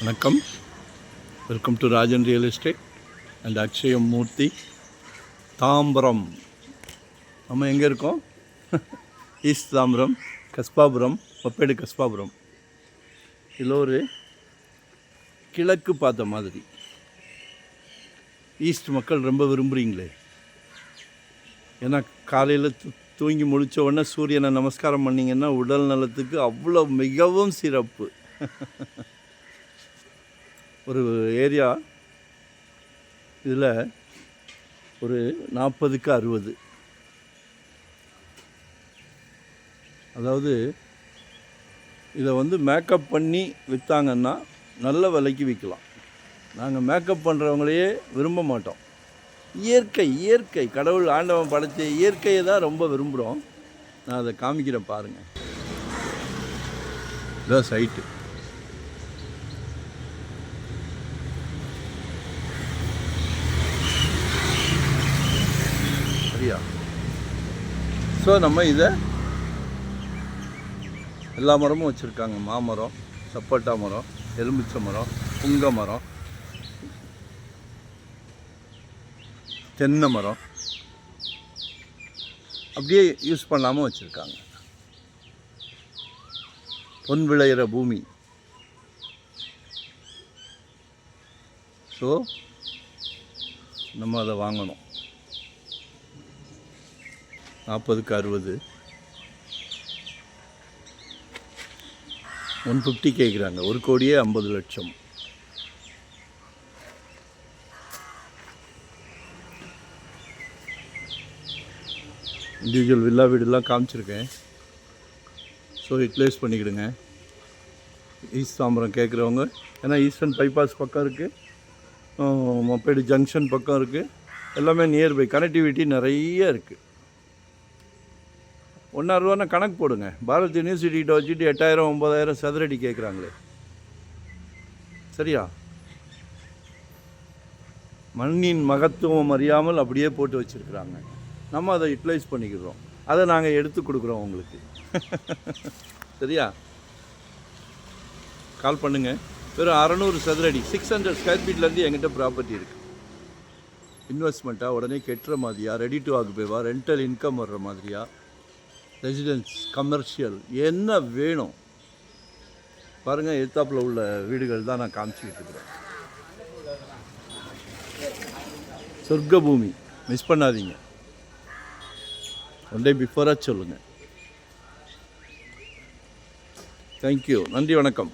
வணக்கம். Welcome to Rajan real estate and Akshayam Murthy, Tambaram. நம்ம எங்கே இருக்கோம்? ஈஸ்ட் தாம்பரம், கஸ்பாபுரம், ஒப்பேடு கஸ்பாபுரம். இதில் ஒரு கிழக்கு பார்த்த மாதிரி. ஈஸ்ட் மக்கள் ரொம்ப விரும்புகிறீங்களே. ஏன்னா காலையில் தூங்கி முடித்த உடனே சூரியனை நமஸ்காரம் பண்ணிங்கன்னா உடல் நலத்துக்கு அவ்வளோ மிகவும் சிறப்பு. ஒரு ஏரியா இதில் ஒரு 40க்கு 60, அதாவது இதை மேக்கப் பண்ணி விற்றாங்கன்னா நல்ல விலைக்கு விற்கலாம். நாங்கள் மேக்கப் பண்ணுறவங்களையே விரும்ப மாட்டோம். இயற்கை கடவுள் ஆண்டவன் படைச்ச இயற்கையை தான் ரொம்ப விரும்புகிறோம். நான் அதை காமிக்கிறேன் பாருங்கள். இதான் சைட்டு. சரியா? ஸோ நம்ம இதை எல்லா மரமும் வச்சுருக்காங்க. மாமரம், சப்போட்டா மரம், எலுமிச்சை மரம், புங்க மரம், தென்னை மரம், அப்படியே யூஸ் பண்ணாமல் வச்சுருக்காங்க. பொன் விளையிற பூமி. ஸோ நம்ம அதை வாங்கணும். 40க்கு 60, 150 கேட்குறாங்க. 1,50,00,000. இண்டிவிஜுவல் வில்லா வீடுலாம் காமிச்சிருக்கேன். ஸோ யூட்டிலைஸ் பண்ணிக்கிடுங்க. ஈஸ்ட் தாம்பரம் கேட்குறவங்க, ஏன்னா ஈஸ்டர்ன் பைபாஸ் பக்கம் இருக்குது, மொப்பேடு ஜங்ஷன் பக்கம் இருக்குது, எல்லாமே நியர்பை. கனெக்டிவிட்டி நிறைய இருக்குது. 1,000 ரூபான்னா கணக்கு போடுங்க. பாரத் யூனிவர்சிட்டிகிட்ட வச்சுட்டு 8,000 9,000 சதுரடி கேட்குறாங்களே. சரியா? மண்ணின் மகத்துவம் அறியாமல் அப்படியே போட்டு வச்சுருக்குறாங்க. நம்ம அதை யூட்டிலைஸ் பண்ணிக்கிறோம். அதை நாங்கள் எடுத்து கொடுக்குறோம் உங்களுக்கு. சரியா? கால் பண்ணுங்கள். வெறும் 600 சதுரடி, 600 ஸ்கொயர் ஃபீட்லேருந்து எங்கிட்ட ப்ராப்பர்ட்டி இருக்குது. இன்வெஸ்ட்மெண்ட்டாக உடனே கெட்டுற மாதிரியா, ரெடி டு ஆக்குபேவா, ரெண்டல் இன்கம் வர்ற மாதிரியா, ரெசிடென்ஸ், கமர்ஷியல், என்ன வேணும் பாருங்கள். எதிர்த்தாப்பில் உள்ள வீடுகள் தான் நான் காமிச்சிக்கிட்டு இருக்கிறேன். சொர்க்க பூமி. மிஸ் பண்ணாதீங்க. ஒன் டே பிஃபோராக சொல்லுங்கள். தேங்க்யூ. நன்றி, வணக்கம்.